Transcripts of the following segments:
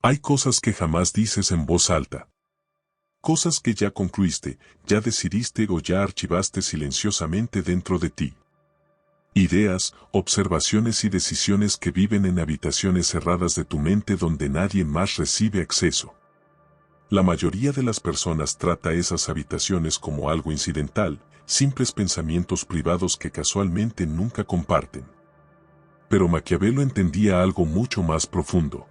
Hay cosas que jamás dices en voz alta. Cosas que ya concluiste, ya decidiste o ya archivaste silenciosamente dentro de ti. Ideas, observaciones y decisiones que viven en habitaciones cerradas de tu mente donde nadie más recibe acceso. La mayoría de las personas trata esas habitaciones como algo incidental, simples pensamientos privados que casualmente nunca comparten. Pero Maquiavelo entendía algo mucho más profundo.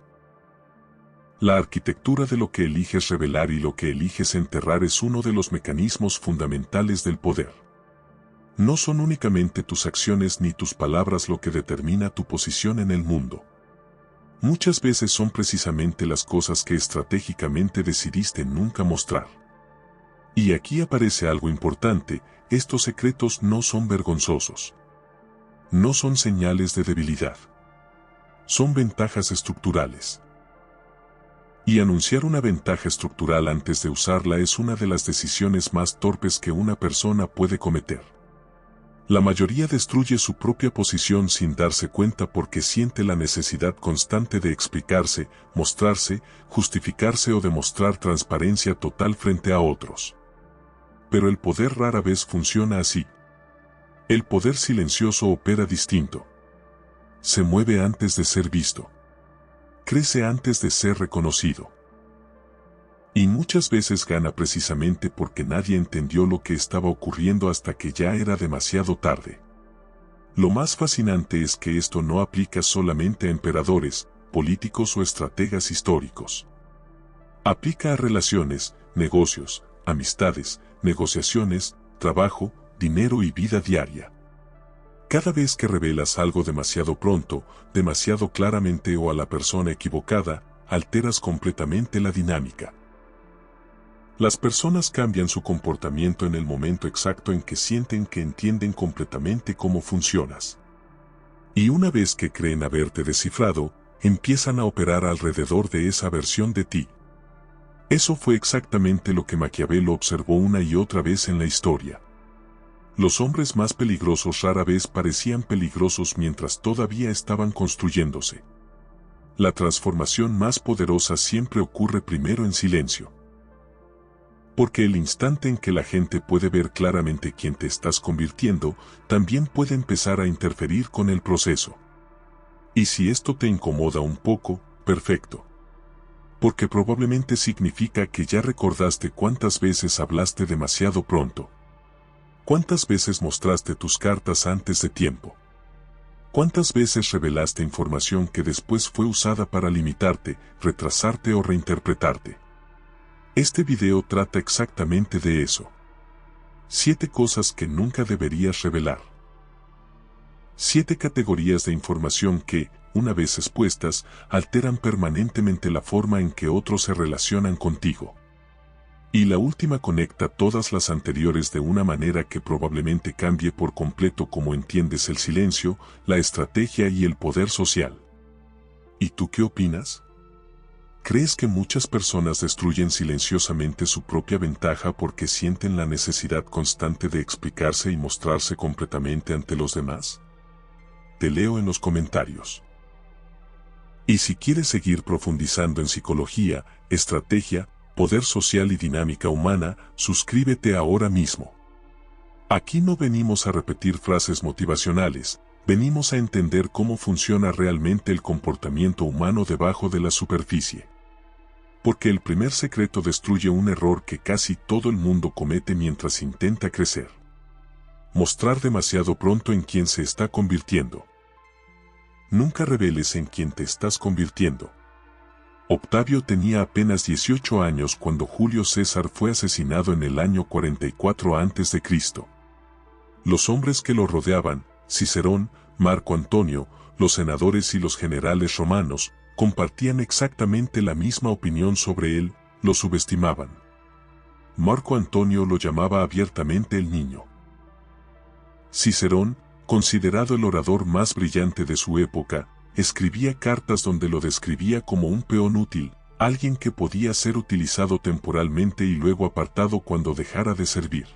La arquitectura de lo que eliges revelar y lo que eliges enterrar es uno de los mecanismos fundamentales del poder. No son únicamente tus acciones ni tus palabras lo que determina tu posición en el mundo. Muchas veces son precisamente las cosas que estratégicamente decidiste nunca mostrar. Y aquí aparece algo importante: estos secretos no son vergonzosos. No son señales de debilidad. Son ventajas estructurales. Y anunciar una ventaja estructural antes de usarla es una de las decisiones más torpes que una persona puede cometer. La mayoría destruye su propia posición sin darse cuenta porque siente la necesidad constante de explicarse, mostrarse, justificarse o demostrar transparencia total frente a otros. Pero el poder rara vez funciona así. El poder silencioso opera distinto. Se mueve antes de ser visto. Crece antes de ser reconocido. Y muchas veces gana precisamente porque nadie entendió lo que estaba ocurriendo hasta que ya era demasiado tarde. Lo más fascinante es que esto no aplica solamente a emperadores, políticos o estrategas históricos. Aplica a relaciones, negocios, amistades, negociaciones, trabajo, dinero y vida diaria. Cada vez que revelas algo demasiado pronto, demasiado claramente o a la persona equivocada, alteras completamente la dinámica. Las personas cambian su comportamiento en el momento exacto en que sienten que entienden completamente cómo funcionas. Y una vez que creen haberte descifrado, empiezan a operar alrededor de esa versión de ti. Eso fue exactamente lo que Maquiavelo observó una y otra vez en la historia. Los hombres más peligrosos rara vez parecían peligrosos mientras todavía estaban construyéndose. La transformación más poderosa siempre ocurre primero en silencio. Porque el instante en que la gente puede ver claramente quién te estás convirtiendo, también puede empezar a interferir con el proceso. Y si esto te incomoda un poco, perfecto. Porque probablemente significa que ya recordaste cuántas veces hablaste demasiado pronto. ¿Cuántas veces mostraste tus cartas antes de tiempo? ¿Cuántas veces revelaste información que después fue usada para limitarte, retrasarte o reinterpretarte? Este video trata exactamente de eso. 7 cosas que nunca deberías revelar. 7 categorías de información que, una vez expuestas, alteran permanentemente la forma en que otros se relacionan contigo. Y la última conecta todas las anteriores de una manera que probablemente cambie por completo cómo entiendes el silencio, la estrategia y el poder social. ¿Y tú qué opinas? ¿Crees que muchas personas destruyen silenciosamente su propia ventaja porque sienten la necesidad constante de explicarse y mostrarse completamente ante los demás? Te leo en los comentarios. Y si quieres seguir profundizando en psicología, estrategia, poder social y dinámica humana, suscríbete ahora mismo. Aquí no venimos a repetir frases motivacionales, venimos a entender cómo funciona realmente el comportamiento humano debajo de la superficie. Porque el primer secreto destruye un error que casi todo el mundo comete mientras intenta crecer. Mostrar demasiado pronto en quién se está convirtiendo. Nunca reveles en quién te estás convirtiendo. Octavio tenía apenas 18 años cuando Julio César fue asesinado en el año 44 a.C. Los hombres que lo rodeaban, Cicerón, Marco Antonio, los senadores y los generales romanos, compartían exactamente la misma opinión sobre él, lo subestimaban. Marco Antonio lo llamaba abiertamente el niño. Cicerón, considerado el orador más brillante de su época, escribía cartas donde lo describía como un peón útil, alguien que podía ser utilizado temporalmente y luego apartado cuando dejara de servir.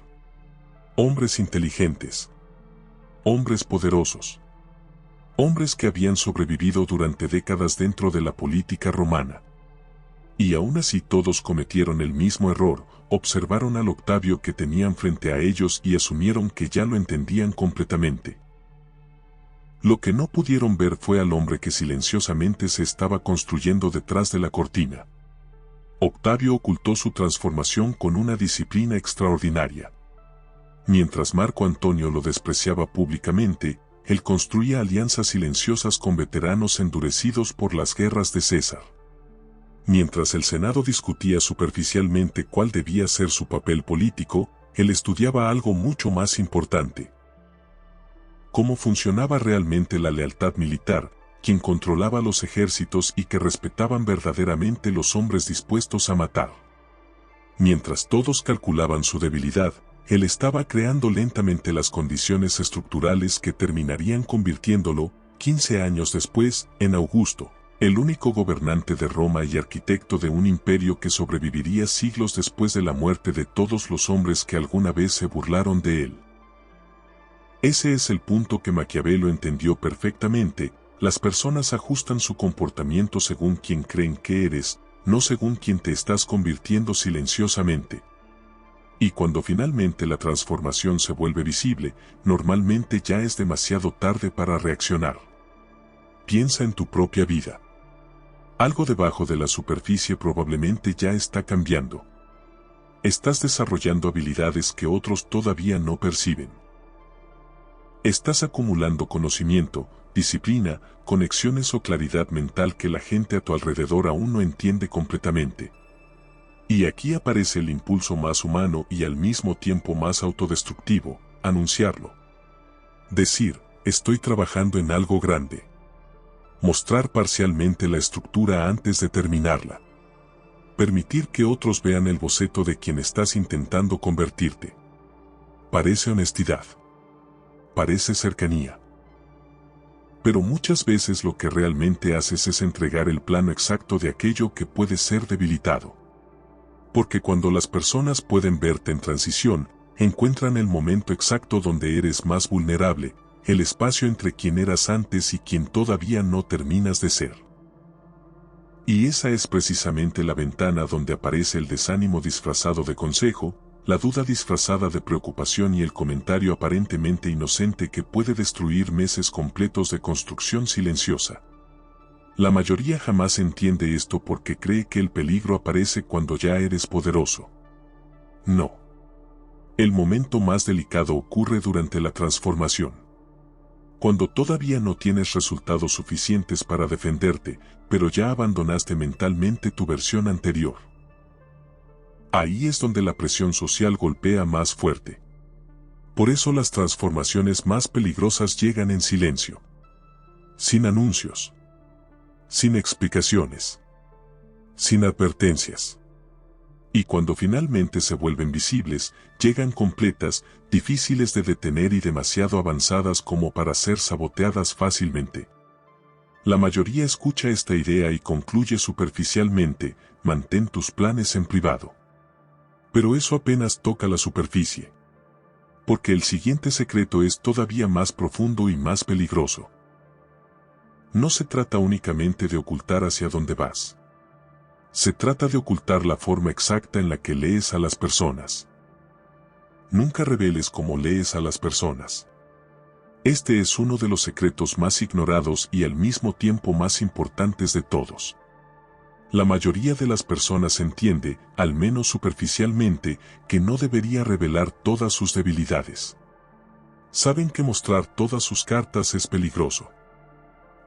Hombres inteligentes. Hombres poderosos. Hombres que habían sobrevivido durante décadas dentro de la política romana. Y aún así todos cometieron el mismo error, observaron al Octavio que tenían frente a ellos y asumieron que ya lo entendían completamente. Lo que no pudieron ver fue al hombre que silenciosamente se estaba construyendo detrás de la cortina. Octavio ocultó su transformación con una disciplina extraordinaria. Mientras Marco Antonio lo despreciaba públicamente, él construía alianzas silenciosas con veteranos endurecidos por las guerras de César. Mientras el Senado discutía superficialmente cuál debía ser su papel político, él estudiaba algo mucho más importante. Cómo funcionaba realmente la lealtad militar, quien controlaba los ejércitos y que respetaban verdaderamente los hombres dispuestos a matar. Mientras todos calculaban su debilidad, él estaba creando lentamente las condiciones estructurales que terminarían convirtiéndolo, 15 años después, en Augusto, el único gobernante de Roma y arquitecto de un imperio que sobreviviría siglos después de la muerte de todos los hombres que alguna vez se burlaron de él. Ese es el punto que Maquiavelo entendió perfectamente: las personas ajustan su comportamiento según quien creen que eres, no según quien te estás convirtiendo silenciosamente. Y cuando finalmente la transformación se vuelve visible, normalmente ya es demasiado tarde para reaccionar. Piensa en tu propia vida. Algo debajo de la superficie probablemente ya está cambiando. Estás desarrollando habilidades que otros todavía no perciben. Estás acumulando conocimiento, disciplina, conexiones o claridad mental que la gente a tu alrededor aún no entiende completamente. Y aquí aparece el impulso más humano y al mismo tiempo más autodestructivo: anunciarlo. Decir, estoy trabajando en algo grande. Mostrar parcialmente la estructura antes de terminarla. Permitir que otros vean el boceto de quien estás intentando convertirte. Parece honestidad. Parece cercanía. Pero muchas veces lo que realmente haces es entregar el plano exacto de aquello que puede ser debilitado. Porque cuando las personas pueden verte en transición, encuentran el momento exacto donde eres más vulnerable, el espacio entre quien eras antes y quien todavía no terminas de ser. Y esa es precisamente la ventana donde aparece el desánimo disfrazado de consejo, la duda disfrazada de preocupación y el comentario aparentemente inocente que puede destruir meses completos de construcción silenciosa. La mayoría jamás entiende esto porque cree que el peligro aparece cuando ya eres poderoso. No. El momento más delicado ocurre durante la transformación. Cuando todavía no tienes resultados suficientes para defenderte, pero ya abandonaste mentalmente tu versión anterior. Ahí es donde la presión social golpea más fuerte. Por eso las transformaciones más peligrosas llegan en silencio. Sin anuncios. Sin explicaciones. Sin advertencias. Y cuando finalmente se vuelven visibles, llegan completas, difíciles de detener y demasiado avanzadas como para ser saboteadas fácilmente. La mayoría escucha esta idea y concluye superficialmente: mantén tus planes en privado. Pero eso apenas toca la superficie. Porque el siguiente secreto es todavía más profundo y más peligroso. No se trata únicamente de ocultar hacia dónde vas. Se trata de ocultar la forma exacta en la que lees a las personas. Nunca reveles cómo lees a las personas. Este es uno de los secretos más ignorados y al mismo tiempo más importantes de todos. La mayoría de las personas entiende, al menos superficialmente, que no debería revelar todas sus debilidades. Saben que mostrar todas sus cartas es peligroso.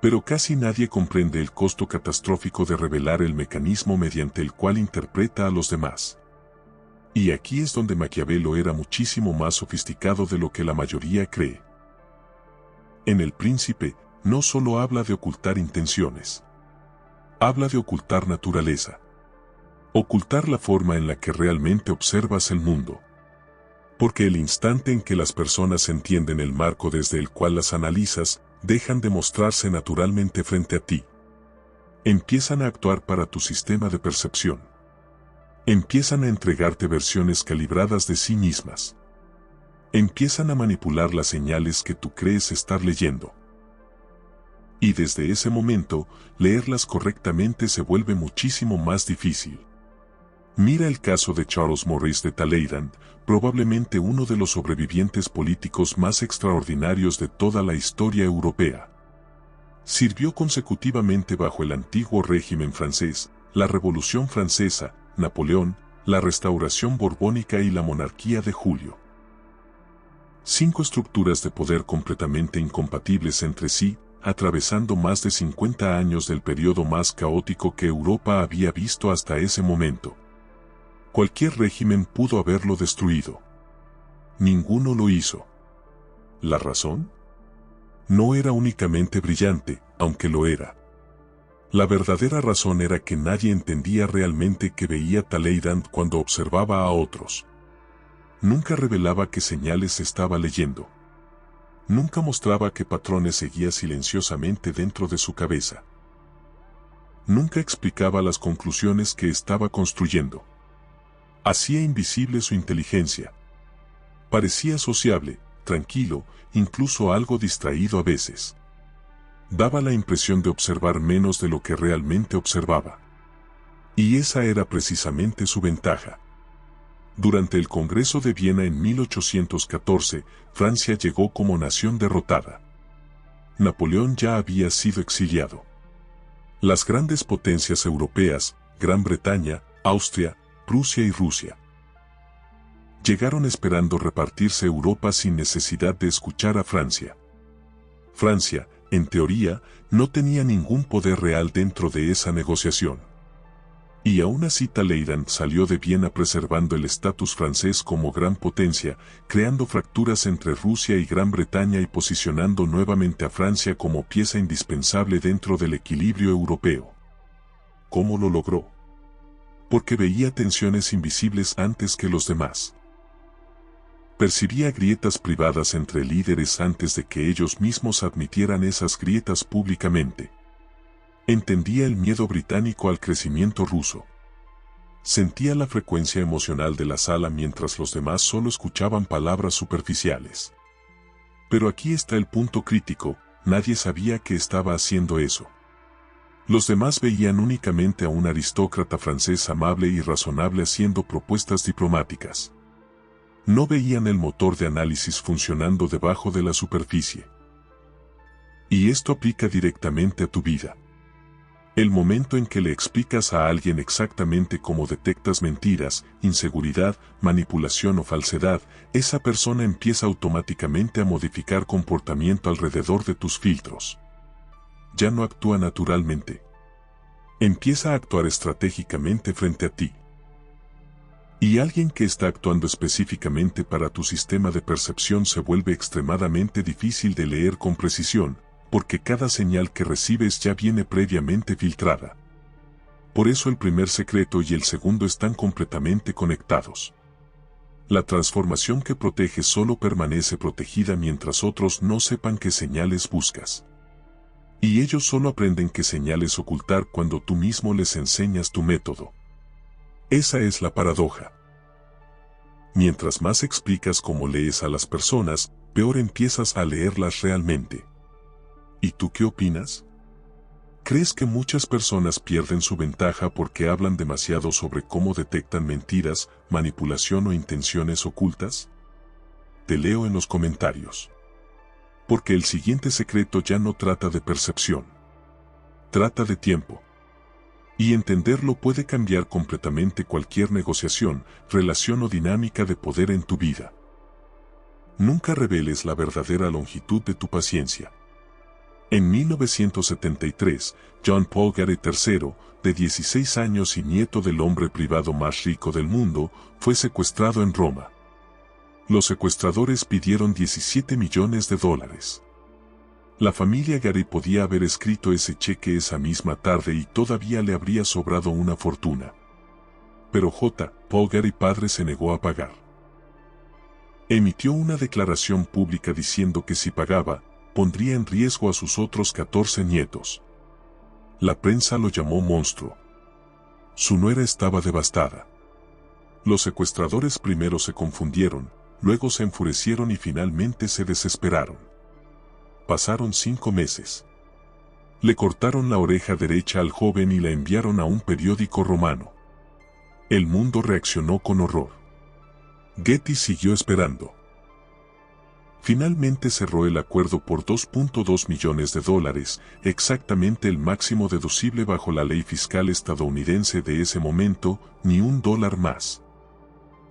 Pero casi nadie comprende el costo catastrófico de revelar el mecanismo mediante el cual interpreta a los demás. Y aquí es donde Maquiavelo era muchísimo más sofisticado de lo que la mayoría cree. En El Príncipe, no solo habla de ocultar intenciones. Habla de ocultar naturaleza. Ocultar la forma en la que realmente observas el mundo. Porque el instante en que las personas entienden el marco desde el cual las analizas, dejan de mostrarse naturalmente frente a ti. Empiezan a actuar para tu sistema de percepción. Empiezan a entregarte versiones calibradas de sí mismas. Empiezan a manipular las señales que tú crees estar leyendo. Y desde ese momento, leerlas correctamente se vuelve muchísimo más difícil. Mira el caso de Charles Maurice de Talleyrand, probablemente uno de los sobrevivientes políticos más extraordinarios de toda la historia europea. Sirvió consecutivamente bajo el antiguo régimen francés, la Revolución Francesa, Napoleón, la Restauración Borbónica y la monarquía de Julio. 5 estructuras de poder completamente incompatibles entre sí, atravesando más de 50 años del periodo más caótico que Europa había visto hasta ese momento. Cualquier régimen pudo haberlo destruido. Ninguno lo hizo. ¿La razón? No era únicamente brillante, aunque lo era. La verdadera razón era que nadie entendía realmente qué veía Talleyrand cuando observaba a otros. Nunca revelaba qué señales estaba leyendo. Nunca mostraba qué patrones seguía silenciosamente dentro de su cabeza. Nunca explicaba las conclusiones que estaba construyendo. Hacía invisible su inteligencia. Parecía sociable, tranquilo, incluso algo distraído a veces. Daba la impresión de observar menos de lo que realmente observaba. Y esa era precisamente su ventaja. Durante el Congreso de Viena en 1814, Francia llegó como nación derrotada. Napoleón ya había sido exiliado. Las grandes potencias europeas, Gran Bretaña, Austria, Prusia y Rusia, llegaron esperando repartirse Europa sin necesidad de escuchar a Francia. Francia, en teoría, no tenía ningún poder real dentro de esa negociación. Y aún así Talleyrand salió de Viena preservando el estatus francés como gran potencia, creando fracturas entre Rusia y Gran Bretaña y posicionando nuevamente a Francia como pieza indispensable dentro del equilibrio europeo. ¿Cómo lo logró? Porque veía tensiones invisibles antes que los demás. Percibía grietas privadas entre líderes antes de que ellos mismos admitieran esas grietas públicamente. Entendía el miedo británico al crecimiento ruso. Sentía la frecuencia emocional de la sala mientras los demás solo escuchaban palabras superficiales. Pero aquí está el punto crítico, nadie sabía que estaba haciendo eso. Los demás veían únicamente a un aristócrata francés amable y razonable haciendo propuestas diplomáticas. No veían el motor de análisis funcionando debajo de la superficie. Y esto aplica directamente a tu vida. El momento en que le explicas a alguien exactamente cómo detectas mentiras, inseguridad, manipulación o falsedad, esa persona empieza automáticamente a modificar comportamiento alrededor de tus filtros. Ya no actúa naturalmente. Empieza a actuar estratégicamente frente a ti. Y alguien que está actuando específicamente para tu sistema de percepción se vuelve extremadamente difícil de leer con precisión, porque cada señal que recibes ya viene previamente filtrada. Por eso el primer secreto y el segundo están completamente conectados. La transformación que proteges solo permanece protegida mientras otros no sepan qué señales buscas. Y ellos solo aprenden qué señales ocultar cuando tú mismo les enseñas tu método. Esa es la paradoja. Mientras más explicas cómo lees a las personas, peor empiezas a leerlas realmente. ¿Y tú qué opinas? ¿Crees que muchas personas pierden su ventaja porque hablan demasiado sobre cómo detectan mentiras, manipulación o intenciones ocultas? Te leo en los comentarios. Porque el siguiente secreto ya no trata de percepción. Trata de tiempo. Y entenderlo puede cambiar completamente cualquier negociación, relación o dinámica de poder en tu vida. Nunca reveles la verdadera longitud de tu paciencia. En 1973, John Paul Getty III, de 16 años y nieto del hombre privado más rico del mundo, fue secuestrado en Roma. Los secuestradores pidieron $17 millones. La familia Getty podía haber escrito ese cheque esa misma tarde y todavía le habría sobrado una fortuna. Pero Paul Getty padre se negó a pagar. Emitió una declaración pública diciendo que si pagaba, pondría en riesgo a sus otros 14 nietos. La prensa lo llamó monstruo. Su nuera estaba devastada. Los secuestradores primero se confundieron, luego se enfurecieron y finalmente se desesperaron. Pasaron 5 meses. Le cortaron la oreja derecha al joven y la enviaron a un periódico romano. El mundo reaccionó con horror. Getty siguió esperando. Finalmente cerró el acuerdo por $2.2 millones, exactamente el máximo deducible bajo la ley fiscal estadounidense de ese momento, ni $1 más.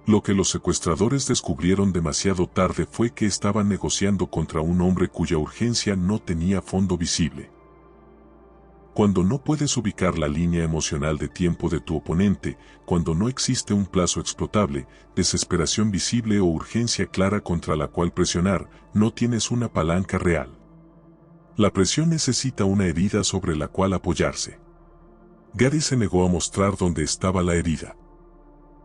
Lo que los secuestradores descubrieron demasiado tarde fue que estaban negociando contra un hombre cuya urgencia no tenía fondo visible. Cuando no puedes ubicar la línea emocional de tiempo de tu oponente, cuando no existe un plazo explotable, desesperación visible o urgencia clara contra la cual presionar, no tienes una palanca real. La presión necesita una herida sobre la cual apoyarse. Gary se negó a mostrar dónde estaba la herida.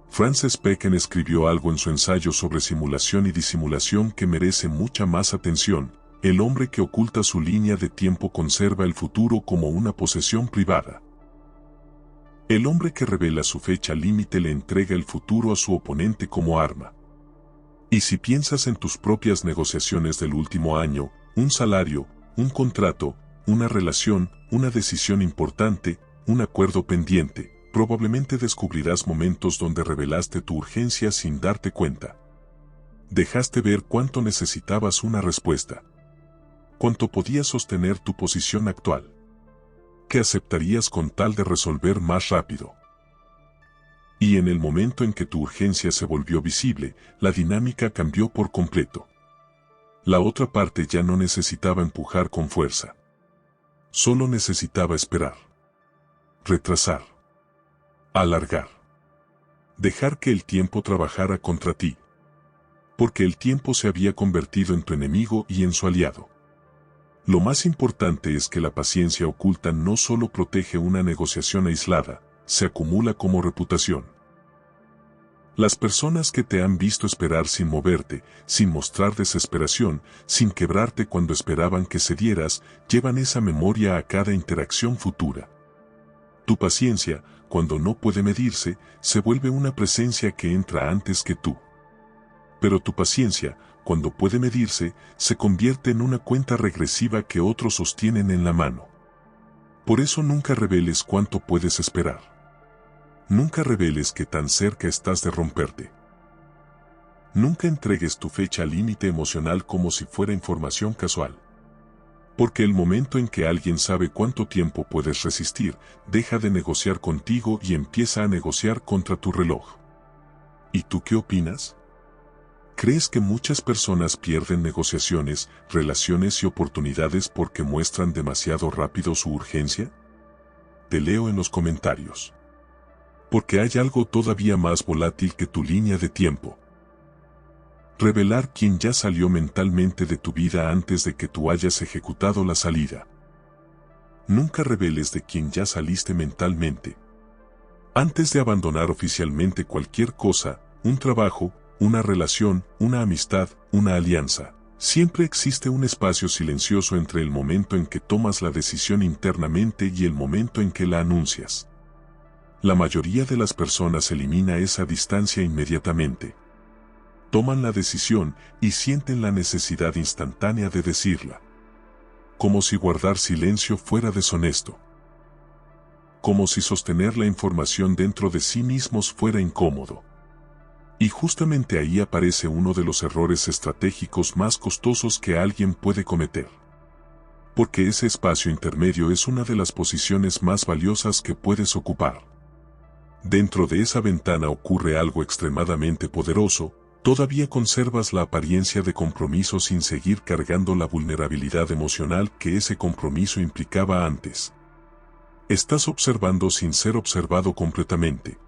Francis Bacon escribió algo en su ensayo sobre simulación y disimulación que merece mucha más atención. El hombre que oculta su línea de tiempo conserva el futuro como una posesión privada. El hombre que revela su fecha límite le entrega el futuro a su oponente como arma. Y si piensas en tus propias negociaciones del último año, un salario, un contrato, una relación, una decisión importante, un acuerdo pendiente, probablemente descubrirás momentos donde revelaste tu urgencia sin darte cuenta. Dejaste ver cuánto necesitabas una respuesta. Cuánto podías sostener tu posición actual. ¿Qué aceptarías con tal de resolver más rápido? Y en el momento en que tu urgencia se volvió visible, la dinámica cambió por completo. La otra parte ya no necesitaba empujar con fuerza. Solo necesitaba esperar. Retrasar. Alargar. Dejar que el tiempo trabajara contra ti. Porque el tiempo se había convertido en tu enemigo y en su aliado. Lo más importante es que la paciencia oculta no solo protege una negociación aislada, se acumula como reputación. Las personas que te han visto esperar sin moverte, sin mostrar desesperación, sin quebrarte cuando esperaban que cedieras, llevan esa memoria a cada interacción futura. Tu paciencia, cuando no puede medirse, se vuelve una presencia que entra antes que tú. Pero tu paciencia, cuando puede medirse, se convierte en una cuenta regresiva que otros sostienen en la mano. Por eso nunca reveles cuánto puedes esperar. Nunca reveles que tan cerca estás de romperte. Nunca entregues tu fecha límite emocional como si fuera información casual. Porque el momento en que alguien sabe cuánto tiempo puedes resistir, deja de negociar contigo y empieza a negociar contra tu reloj. ¿Y tú qué opinas? ¿Crees que muchas personas pierden negociaciones, relaciones y oportunidades porque muestran demasiado rápido su urgencia? Te leo en los comentarios. Porque hay algo todavía más volátil que tu línea de tiempo. Revelar quién ya salió mentalmente de tu vida antes de que tú hayas ejecutado la salida. Nunca reveles de quién ya saliste mentalmente. Antes de abandonar oficialmente cualquier cosa, un trabajo, una relación, una amistad, una alianza, siempre existe un espacio silencioso entre el momento en que tomas la decisión internamente y el momento en que la anuncias. La mayoría de las personas elimina esa distancia inmediatamente. Toman la decisión y sienten la necesidad instantánea de decirla. Como si guardar silencio fuera deshonesto. Como si sostener la información dentro de sí mismos fuera incómodo. Y justamente ahí aparece uno de los errores estratégicos más costosos que alguien puede cometer. Porque ese espacio intermedio es una de las posiciones más valiosas que puedes ocupar. Dentro de esa ventana ocurre algo extremadamente poderoso, todavía conservas la apariencia de compromiso sin seguir cargando la vulnerabilidad emocional que ese compromiso implicaba antes. Estás observando sin ser observado completamente.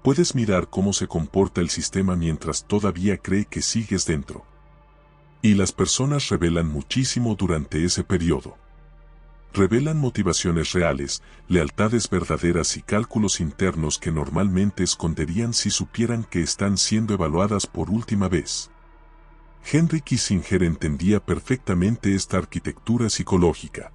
Puedes mirar cómo se comporta el sistema mientras todavía cree que sigues dentro. Y las personas revelan muchísimo durante ese periodo. Revelan motivaciones reales, lealtades verdaderas y cálculos internos que normalmente esconderían si supieran que están siendo evaluadas por última vez. Henry Kissinger entendía perfectamente esta arquitectura psicológica.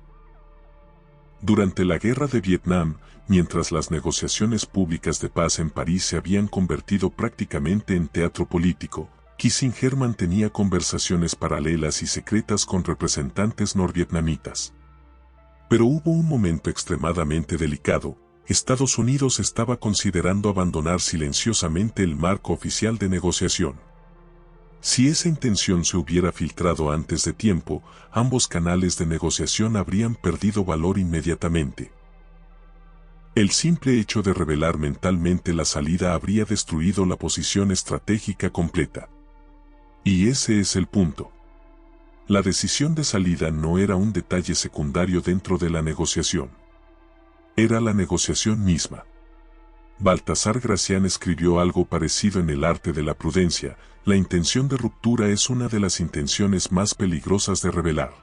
Durante la guerra de Vietnam, mientras las negociaciones públicas de paz en París se habían convertido prácticamente en teatro político, Kissinger mantenía conversaciones paralelas y secretas con representantes norvietnamitas. Pero hubo un momento extremadamente delicado. Estados Unidos estaba considerando abandonar silenciosamente el marco oficial de negociación. Si esa intención se hubiera filtrado antes de tiempo, ambos canales de negociación habrían perdido valor inmediatamente. El simple hecho de revelar mentalmente la salida habría destruido la posición estratégica completa. Y ese es el punto. La decisión de salida no era un detalle secundario dentro de la negociación. Era la negociación misma. Baltasar Gracián escribió algo parecido en El arte de la prudencia: la intención de ruptura es una de las intenciones más peligrosas de revelar.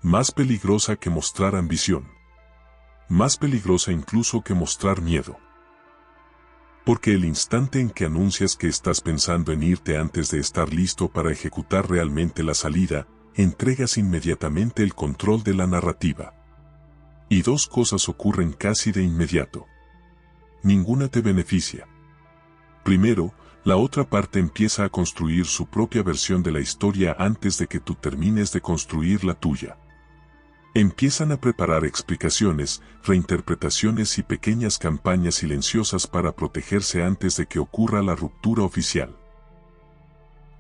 Más peligrosa que mostrar ambición. Más peligrosa incluso que mostrar miedo. Porque el instante en que anuncias que estás pensando en irte antes de estar listo para ejecutar realmente la salida, entregas inmediatamente el control de la narrativa. Y dos cosas ocurren casi de inmediato. Ninguna te beneficia. Primero, la otra parte empieza a construir su propia versión de la historia antes de que tú termines de construir la tuya. Empiezan a preparar explicaciones, reinterpretaciones y pequeñas campañas silenciosas para protegerse antes de que ocurra la ruptura oficial.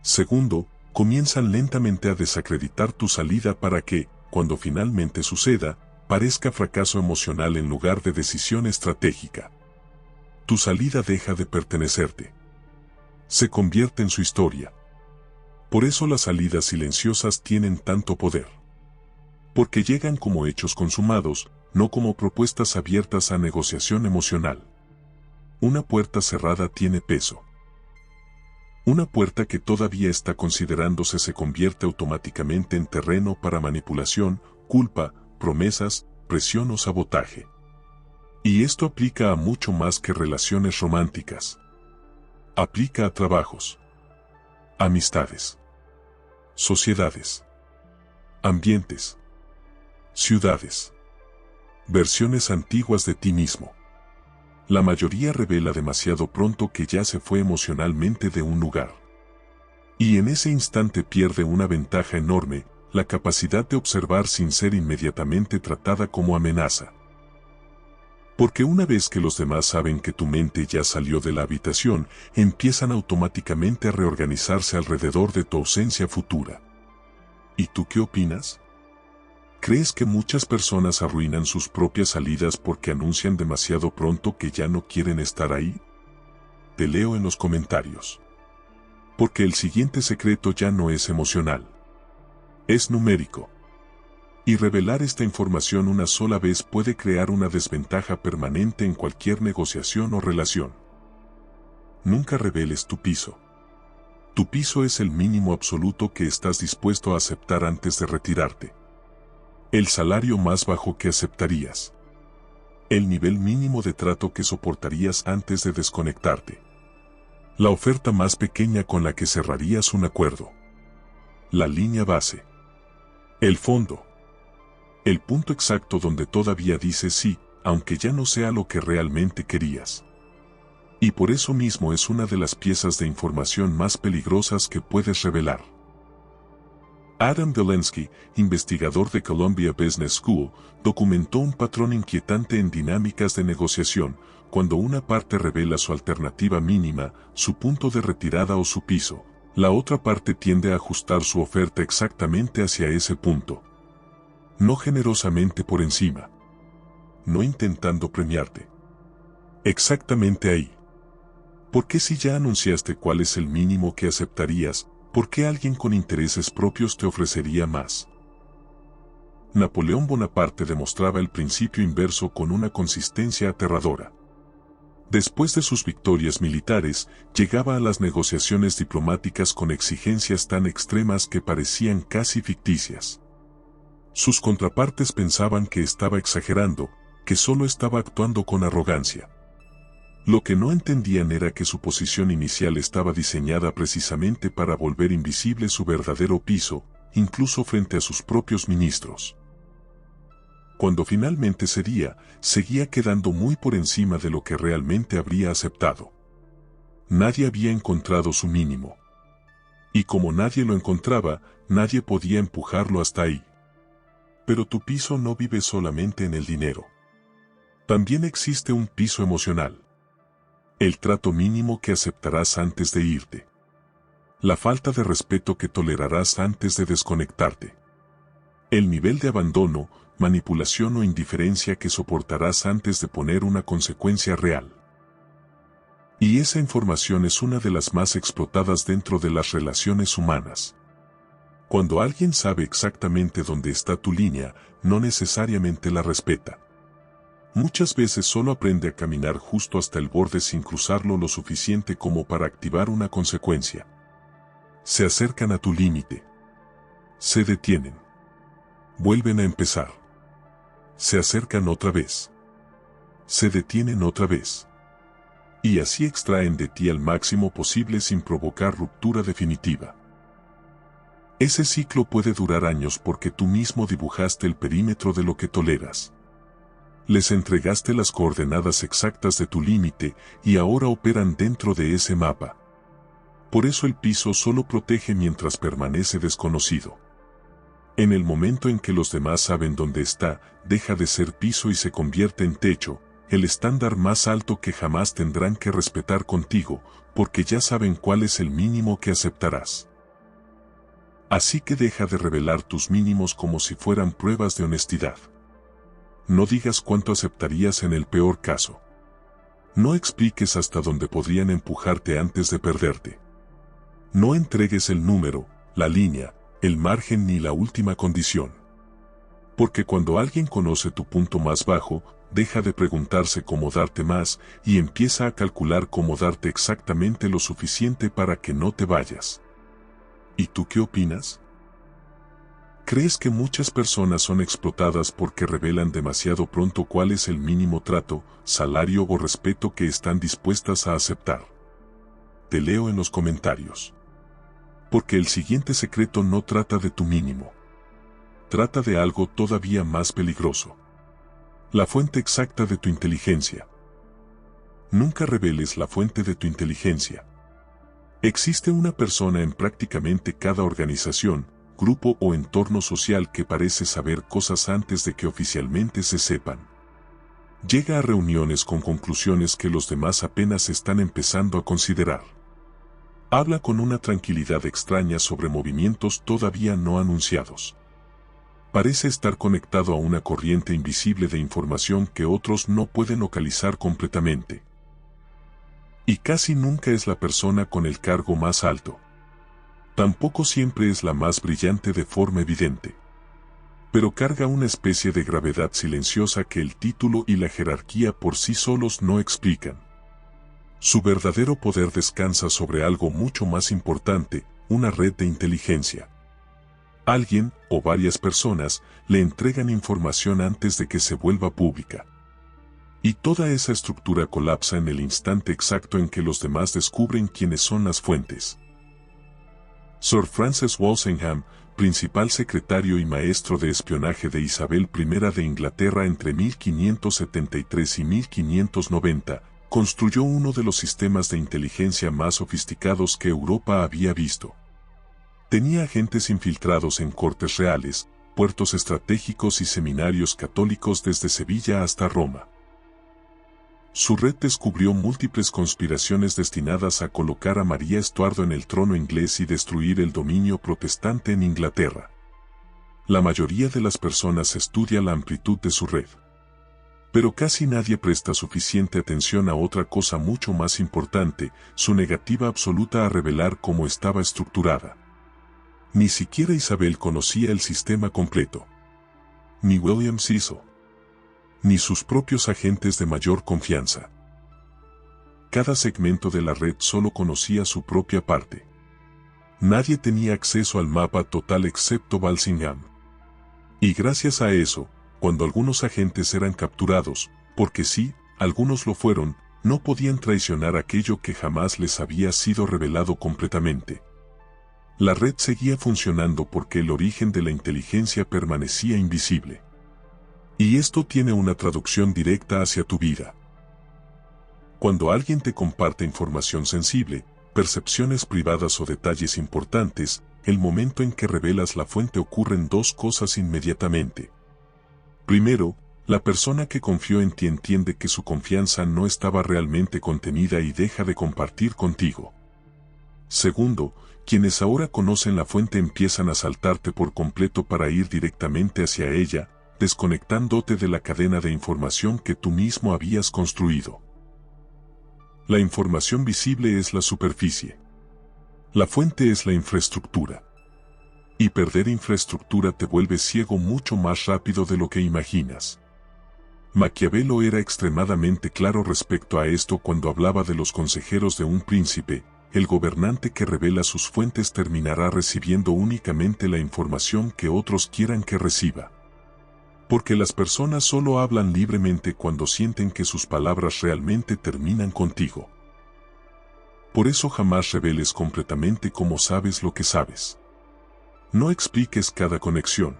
Segundo, comienzan lentamente a desacreditar tu salida para que, cuando finalmente suceda, parezca fracaso emocional en lugar de decisión estratégica. Tu salida deja de pertenecerte. Se convierte en su historia. Por eso las salidas silenciosas tienen tanto poder. Porque llegan como hechos consumados, no como propuestas abiertas a negociación emocional. Una puerta cerrada tiene peso. Una puerta que todavía está considerándose se convierte automáticamente en terreno para manipulación, culpa, promesas, presión o sabotaje. Y esto aplica a mucho más que relaciones románticas. Aplica a trabajos, amistades, sociedades, ambientes, ciudades, versiones antiguas de ti mismo. La mayoría revela demasiado pronto que ya se fue emocionalmente de un lugar. Y en ese instante pierde una ventaja enorme: la capacidad de observar sin ser inmediatamente tratada como amenaza. Porque una vez que los demás saben que tu mente ya salió de la habitación, empiezan automáticamente a reorganizarse alrededor de tu ausencia futura. ¿Y tú qué opinas? ¿Crees que muchas personas arruinan sus propias salidas porque anuncian demasiado pronto que ya no quieren estar ahí? Te leo en los comentarios. Porque el siguiente secreto ya no es emocional. Es numérico. Y revelar esta información una sola vez puede crear una desventaja permanente en cualquier negociación o relación. Nunca reveles tu piso. Tu piso es el mínimo absoluto que estás dispuesto a aceptar antes de retirarte. El salario más bajo que aceptarías. El nivel mínimo de trato que soportarías antes de desconectarte. La oferta más pequeña con la que cerrarías un acuerdo. La línea base. El fondo. El punto exacto donde todavía dices sí, aunque ya no sea lo que realmente querías. Y por eso mismo es una de las piezas de información más peligrosas que puedes revelar. Adam Delensky, investigador de Columbia Business School, documentó un patrón inquietante en dinámicas de negociación: cuando una parte revela su alternativa mínima, su punto de retirada o su piso, la otra parte tiende a ajustar su oferta exactamente hacia ese punto. No generosamente por encima. No intentando premiarte. Exactamente ahí. ¿Por qué, si ya anunciaste cuál es el mínimo que aceptarías, por qué alguien con intereses propios te ofrecería más? Napoleón Bonaparte demostraba el principio inverso con una consistencia aterradora. Después de sus victorias militares, llegaba a las negociaciones diplomáticas con exigencias tan extremas que parecían casi ficticias. Sus contrapartes pensaban que estaba exagerando, que solo estaba actuando con arrogancia. Lo que no entendían era que su posición inicial estaba diseñada precisamente para volver invisible su verdadero piso, incluso frente a sus propios ministros. Cuando finalmente cedía, seguía quedando muy por encima de lo que realmente habría aceptado. Nadie había encontrado su mínimo. Y como nadie lo encontraba, nadie podía empujarlo hasta ahí. Pero tu piso no vive solamente en el dinero. También existe un piso emocional. El trato mínimo que aceptarás antes de irte. La falta de respeto que tolerarás antes de desconectarte. El nivel de abandono, manipulación o indiferencia que soportarás antes de poner una consecuencia real. Y esa información es una de las más explotadas dentro de las relaciones humanas. Cuando alguien sabe exactamente dónde está tu línea, no necesariamente la respeta. Muchas veces solo aprende a caminar justo hasta el borde sin cruzarlo lo suficiente como para activar una consecuencia. Se acercan a tu límite. Se detienen. Vuelven a empezar. Se acercan otra vez. Se detienen otra vez. Y así extraen de ti al máximo posible sin provocar ruptura definitiva. Ese ciclo puede durar años porque tú mismo dibujaste el perímetro de lo que toleras. Les entregaste las coordenadas exactas de tu límite y ahora operan dentro de ese mapa. Por eso el piso solo protege mientras permanece desconocido. En el momento en que los demás saben dónde está, deja de ser piso y se convierte en techo, el estándar más alto que jamás tendrán que respetar contigo, porque ya saben cuál es el mínimo que aceptarás. Así que deja de revelar tus mínimos como si fueran pruebas de honestidad. No digas cuánto aceptarías en el peor caso. No expliques hasta dónde podrían empujarte antes de perderte. No entregues el número, la línea, el margen ni la última condición. Porque cuando alguien conoce tu punto más bajo, deja de preguntarse cómo darte más y empieza a calcular cómo darte exactamente lo suficiente para que no te vayas. ¿Y tú qué opinas? ¿Crees que muchas personas son explotadas porque revelan demasiado pronto cuál es el mínimo trato, salario o respeto que están dispuestas a aceptar? Te leo en los comentarios. Porque el siguiente secreto no trata de tu mínimo. Trata de algo todavía más peligroso. La fuente exacta de tu inteligencia. Nunca reveles la fuente de tu inteligencia. Existe una persona en prácticamente cada organización, grupo o entorno social que parece saber cosas antes de que oficialmente se sepan. Llega a reuniones con conclusiones que los demás apenas están empezando a considerar. Habla con una tranquilidad extraña sobre movimientos todavía no anunciados. Parece estar conectado a una corriente invisible de información que otros no pueden localizar completamente. Y casi nunca es la persona con el cargo más alto. Tampoco siempre es la más brillante de forma evidente. Pero carga una especie de gravedad silenciosa que el título y la jerarquía por sí solos no explican. Su verdadero poder descansa sobre algo mucho más importante, una red de inteligencia. Alguien, o varias personas, le entregan información antes de que se vuelva pública. Y toda esa estructura colapsa en el instante exacto en que los demás descubren quiénes son las fuentes. Sir Francis Walsingham, principal secretario y maestro de espionaje de Isabel I de Inglaterra entre 1573 y 1590, construyó uno de los sistemas de inteligencia más sofisticados que Europa había visto. Tenía agentes infiltrados en cortes reales, puertos estratégicos y seminarios católicos desde Sevilla hasta Roma. Su red descubrió múltiples conspiraciones destinadas a colocar a María Estuardo en el trono inglés y destruir el dominio protestante en Inglaterra. La mayoría de las personas estudia la amplitud de su red. Pero casi nadie presta suficiente atención a otra cosa mucho más importante, su negativa absoluta a revelar cómo estaba estructurada. Ni siquiera Isabel conocía el sistema completo. Ni William Cecil. Ni sus propios agentes de mayor confianza. Cada segmento de la red solo conocía su propia parte. Nadie tenía acceso al mapa total excepto Walsingham. Y gracias a eso, cuando algunos agentes eran capturados, porque sí, algunos lo fueron, no podían traicionar aquello que jamás les había sido revelado completamente. La red seguía funcionando porque el origen de la inteligencia permanecía invisible. Y esto tiene una traducción directa hacia tu vida. Cuando alguien te comparte información sensible, percepciones privadas o detalles importantes, el momento en que revelas la fuente ocurren dos cosas inmediatamente. Primero, la persona que confió en ti entiende que su confianza no estaba realmente contenida y deja de compartir contigo. Segundo, quienes ahora conocen la fuente empiezan a saltarte por completo para ir directamente hacia ella, desconectándote de la cadena de información que tú mismo habías construido. La información visible es la superficie. La fuente es la infraestructura. Y perder infraestructura te vuelve ciego mucho más rápido de lo que imaginas. Maquiavelo era extremadamente claro respecto a esto cuando hablaba de los consejeros de un príncipe. El gobernante que revela sus fuentes terminará recibiendo únicamente la información que otros quieran que reciba. Porque las personas solo hablan libremente cuando sienten que sus palabras realmente terminan contigo. Por eso jamás reveles completamente cómo sabes lo que sabes. No expliques cada conexión.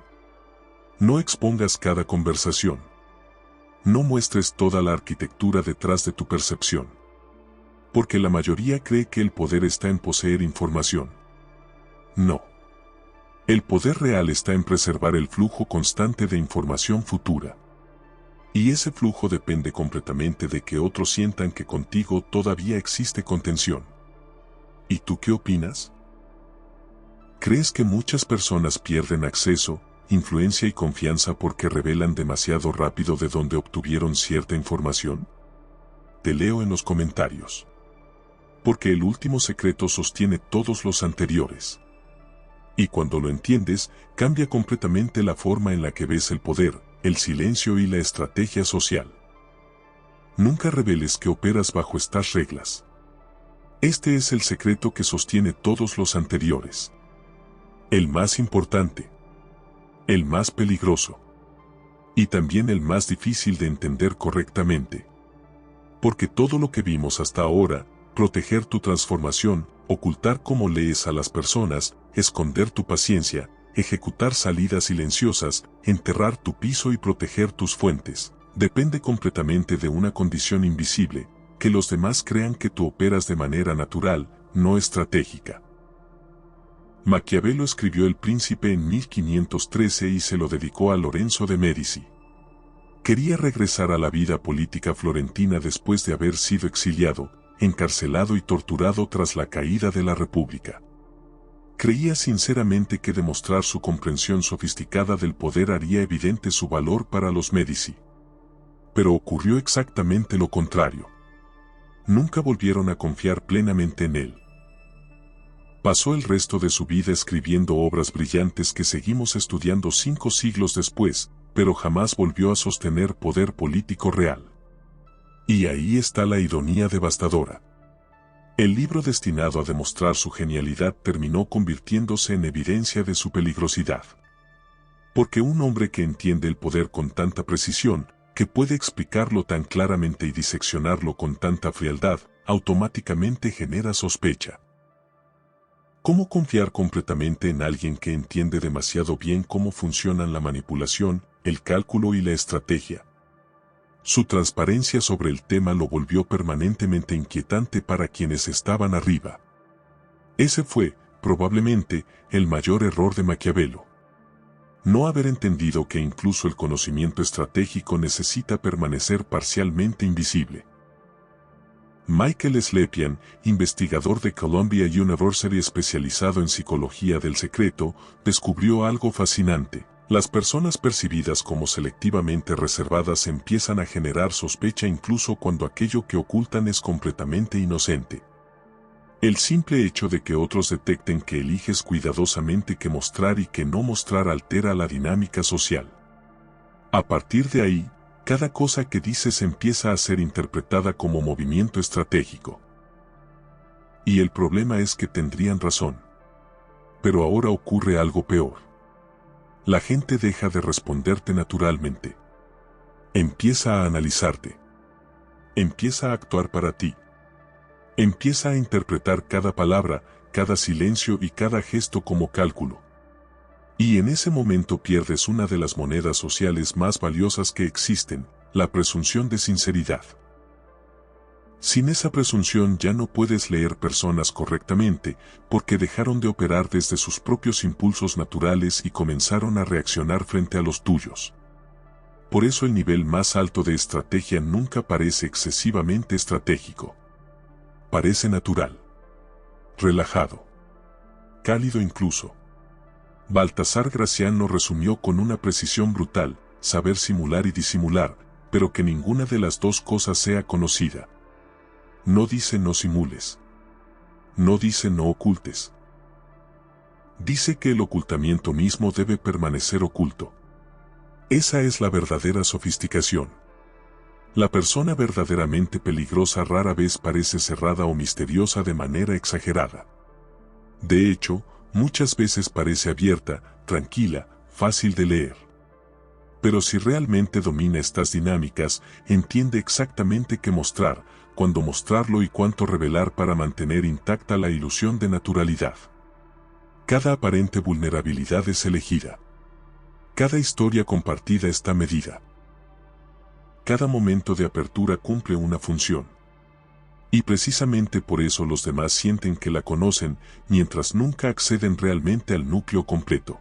No expongas cada conversación. No muestres toda la arquitectura detrás de tu percepción. Porque la mayoría cree que el poder está en poseer información. No. El poder real está en preservar el flujo constante de información futura. Y ese flujo depende completamente de que otros sientan que contigo todavía existe contención. ¿Y tú qué opinas? ¿Crees que muchas personas pierden acceso, influencia y confianza porque revelan demasiado rápido de dónde obtuvieron cierta información? Te leo en los comentarios. Porque el último secreto sostiene todos los anteriores. Y cuando lo entiendes, cambia completamente la forma en la que ves el poder, el silencio y la estrategia social. Nunca reveles que operas bajo estas reglas. Este es el secreto que sostiene todos los anteriores. El más importante. El más peligroso. Y también el más difícil de entender correctamente. Porque todo lo que vimos hasta ahora, proteger tu transformación, ocultar cómo lees a las personas, esconder tu paciencia, ejecutar salidas silenciosas, enterrar tu piso y proteger tus fuentes, depende completamente de una condición invisible, que los demás crean que tú operas de manera natural, no estratégica. Maquiavelo escribió El Príncipe en 1513 y se lo dedicó a Lorenzo de Medici. Quería regresar a la vida política florentina después de haber sido exiliado, encarcelado y torturado tras la caída de la República. Creía sinceramente que demostrar su comprensión sofisticada del poder haría evidente su valor para los Medici. Pero ocurrió exactamente lo contrario. Nunca volvieron a confiar plenamente en él. Pasó el resto de su vida escribiendo obras brillantes que seguimos estudiando 5 siglos después, pero jamás volvió a sostener poder político real. Y ahí está la ironía devastadora. El libro destinado a demostrar su genialidad terminó convirtiéndose en evidencia de su peligrosidad. Porque un hombre que entiende el poder con tanta precisión, que puede explicarlo tan claramente y diseccionarlo con tanta frialdad, automáticamente genera sospecha. ¿Cómo confiar completamente en alguien que entiende demasiado bien cómo funcionan la manipulación, el cálculo y la estrategia? Su transparencia sobre el tema lo volvió permanentemente inquietante para quienes estaban arriba. Ese fue, probablemente, el mayor error de Maquiavelo. No haber entendido que incluso el conocimiento estratégico necesita permanecer parcialmente invisible. Michael Slepian, investigador de Columbia University especializado en psicología del secreto, descubrió algo fascinante. Las personas percibidas como selectivamente reservadas empiezan a generar sospecha incluso cuando aquello que ocultan es completamente inocente. El simple hecho de que otros detecten que eliges cuidadosamente qué mostrar y qué no mostrar altera la dinámica social. A partir de ahí, cada cosa que dices empieza a ser interpretada como movimiento estratégico. Y el problema es que tendrían razón. Pero ahora ocurre algo peor. La gente deja de responderte naturalmente. Empieza a analizarte. Empieza a actuar para ti. Empieza a interpretar cada palabra, cada silencio y cada gesto como cálculo. Y en ese momento pierdes una de las monedas sociales más valiosas que existen, la presunción de sinceridad. Sin esa presunción ya no puedes leer personas correctamente, porque dejaron de operar desde sus propios impulsos naturales y comenzaron a reaccionar frente a los tuyos. Por eso el nivel más alto de estrategia nunca parece excesivamente estratégico. Parece natural, relajado, cálido incluso. Baltasar Gracián lo resumió con una precisión brutal: saber simular y disimular, pero que ninguna de las dos cosas sea conocida. No dice no simules. No dice no ocultes. Dice que el ocultamiento mismo debe permanecer oculto. Esa es la verdadera sofisticación. La persona verdaderamente peligrosa rara vez parece cerrada o misteriosa de manera exagerada. De hecho, muchas veces parece abierta, tranquila, fácil de leer. Pero si realmente domina estas dinámicas, entiende exactamente qué mostrar, cuándo mostrarlo y cuánto revelar para mantener intacta la ilusión de naturalidad. Cada aparente vulnerabilidad es elegida. Cada historia compartida está medida. Cada momento de apertura cumple una función. Y precisamente por eso los demás sienten que la conocen, mientras nunca acceden realmente al núcleo completo.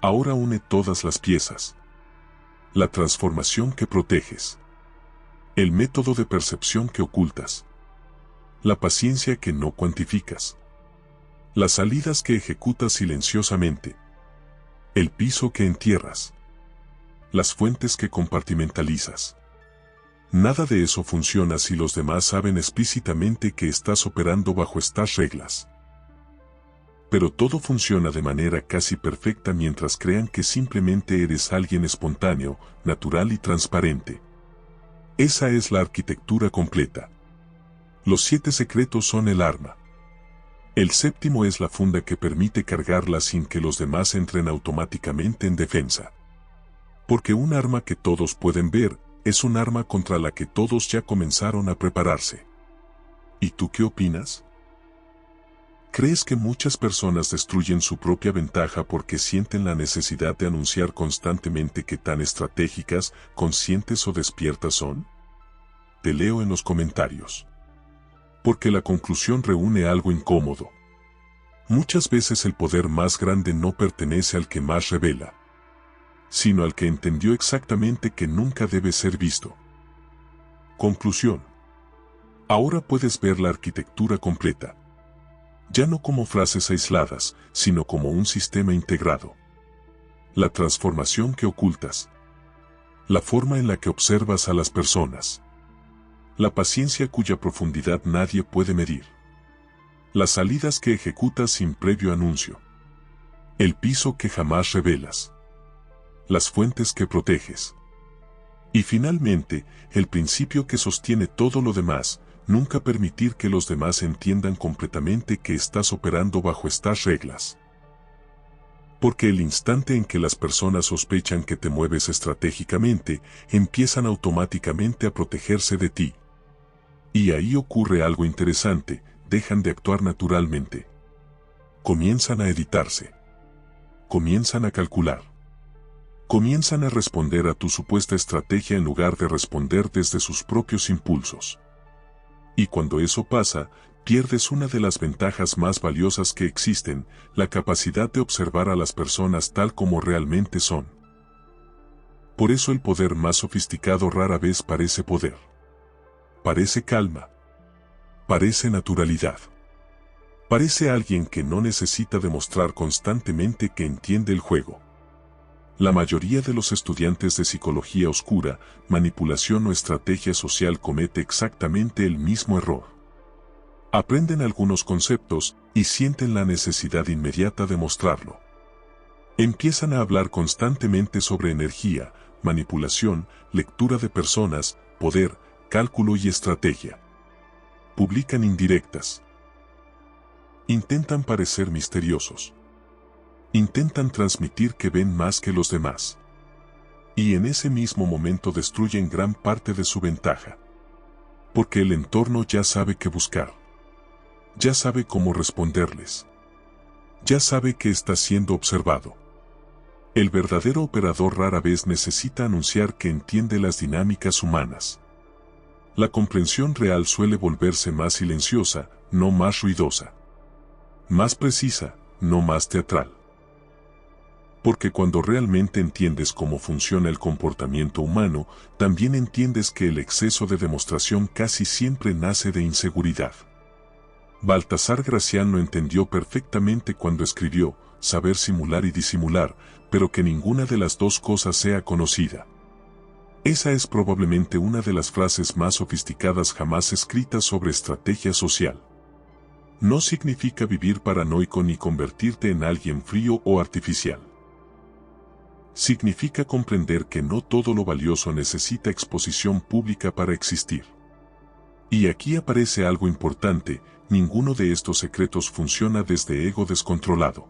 Ahora une todas las piezas. La transformación que proteges. El método de percepción que ocultas. La paciencia que no cuantificas. Las salidas que ejecutas silenciosamente. El piso que entierras. Las fuentes que compartimentalizas. Nada de eso funciona si los demás saben explícitamente que estás operando bajo estas reglas. Pero todo funciona de manera casi perfecta mientras crean que simplemente eres alguien espontáneo, natural y transparente. Esa es la arquitectura completa. Los 7 secretos son el arma. El séptimo es la funda que permite cargarla sin que los demás entren automáticamente en defensa. Porque un arma que todos pueden ver es un arma contra la que todos ya comenzaron a prepararse. ¿Y tú qué opinas? ¿Crees que muchas personas destruyen su propia ventaja porque sienten la necesidad de anunciar constantemente qué tan estratégicas, conscientes o despiertas son? Te leo en los comentarios. Porque la conclusión reúne algo incómodo. Muchas veces el poder más grande no pertenece al que más revela, sino al que entendió exactamente que nunca debe ser visto. Conclusión. Ahora puedes ver la arquitectura completa. Ya no como frases aisladas, sino como un sistema integrado. La transformación que ocultas. La forma en la que observas a las personas. La paciencia cuya profundidad nadie puede medir. Las salidas que ejecutas sin previo anuncio. El piso que jamás revelas. Las fuentes que proteges. Y finalmente, el principio que sostiene todo lo demás: nunca permitir que los demás entiendan completamente que estás operando bajo estas reglas. Porque el instante en que las personas sospechan que te mueves estratégicamente, empiezan automáticamente a protegerse de ti. Y ahí ocurre algo interesante: dejan de actuar naturalmente. Comienzan a editarse. Comienzan a calcular. Comienzan a responder a tu supuesta estrategia en lugar de responder desde sus propios impulsos. Y cuando eso pasa, pierdes una de las ventajas más valiosas que existen: la capacidad de observar a las personas tal como realmente son. Por eso el poder más sofisticado rara vez parece poder. Parece calma. Parece naturalidad. Parece alguien que no necesita demostrar constantemente que entiende el juego. La mayoría de los estudiantes de psicología oscura, manipulación o estrategia social comete exactamente el mismo error. Aprenden algunos conceptos y sienten la necesidad inmediata de mostrarlo. Empiezan a hablar constantemente sobre energía, manipulación, lectura de personas, poder, cálculo y estrategia. Publican indirectas. Intentan parecer misteriosos. Intentan transmitir que ven más que los demás. Y en ese mismo momento destruyen gran parte de su ventaja. Porque el entorno ya sabe qué buscar. Ya sabe cómo responderles. Ya sabe que está siendo observado. El verdadero operador rara vez necesita anunciar que entiende las dinámicas humanas. La comprensión real suele volverse más silenciosa, no más ruidosa. Más precisa, no más teatral. Porque cuando realmente entiendes cómo funciona el comportamiento humano, también entiendes que el exceso de demostración casi siempre nace de inseguridad. Baltasar Gracián lo entendió perfectamente cuando escribió, saber simular y disimular, pero que ninguna de las dos cosas sea conocida. Esa es probablemente una de las frases más sofisticadas jamás escritas sobre estrategia social. No significa vivir paranoico ni convertirte en alguien frío o artificial. Significa comprender que no todo lo valioso necesita exposición pública para existir. Y aquí aparece algo importante, ninguno de estos secretos funciona desde ego descontrolado.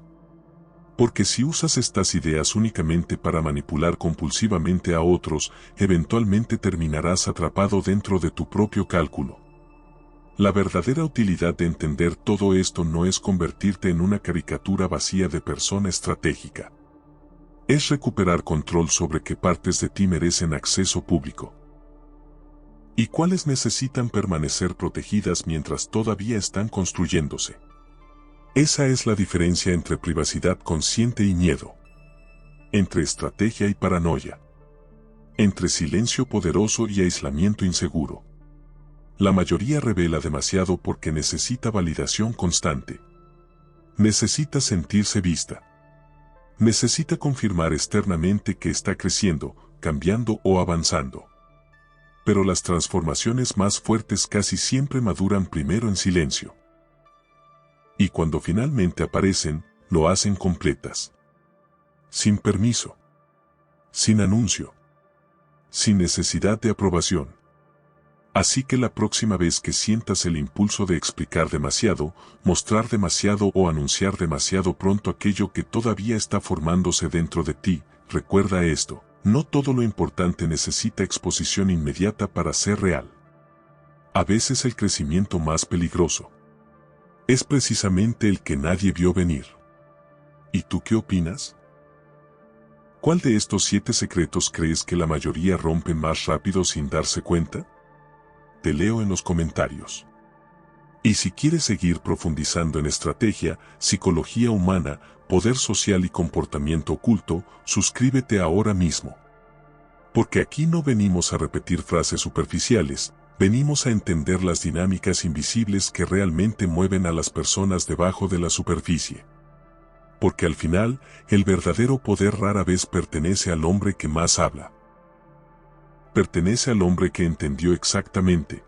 Porque si usas estas ideas únicamente para manipular compulsivamente a otros, eventualmente terminarás atrapado dentro de tu propio cálculo. La verdadera utilidad de entender todo esto no es convertirte en una caricatura vacía de persona estratégica. Es recuperar control sobre qué partes de ti merecen acceso público y cuáles necesitan permanecer protegidas mientras todavía están construyéndose. Esa es la diferencia entre privacidad consciente y miedo, entre estrategia y paranoia, entre silencio poderoso y aislamiento inseguro. La mayoría revela demasiado porque necesita validación constante. Necesita sentirse vista. Necesita confirmar externamente que está creciendo, cambiando o avanzando. Pero las transformaciones más fuertes casi siempre maduran primero en silencio. Y cuando finalmente aparecen, lo hacen completas. Sin permiso. Sin anuncio. Sin necesidad de aprobación. Así que la próxima vez que sientas el impulso de explicar demasiado, mostrar demasiado o anunciar demasiado pronto aquello que todavía está formándose dentro de ti, recuerda esto, no todo lo importante necesita exposición inmediata para ser real. A veces el crecimiento más peligroso es precisamente el que nadie vio venir. ¿Y tú qué opinas? ¿Cuál de estos 7 secretos crees que la mayoría rompe más rápido sin darse cuenta? Te leo en los comentarios. Y si quieres seguir profundizando en estrategia, psicología humana, poder social y comportamiento oculto, suscríbete ahora mismo. Porque aquí no venimos a repetir frases superficiales, venimos a entender las dinámicas invisibles que realmente mueven a las personas debajo de la superficie. Porque al final, el verdadero poder rara vez pertenece al hombre que más habla. Pertenece al hombre que entendió exactamente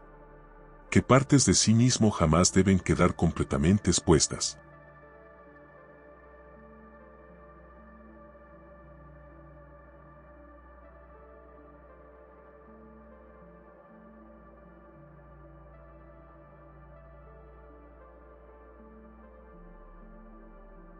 que partes de sí mismo jamás deben quedar completamente expuestas.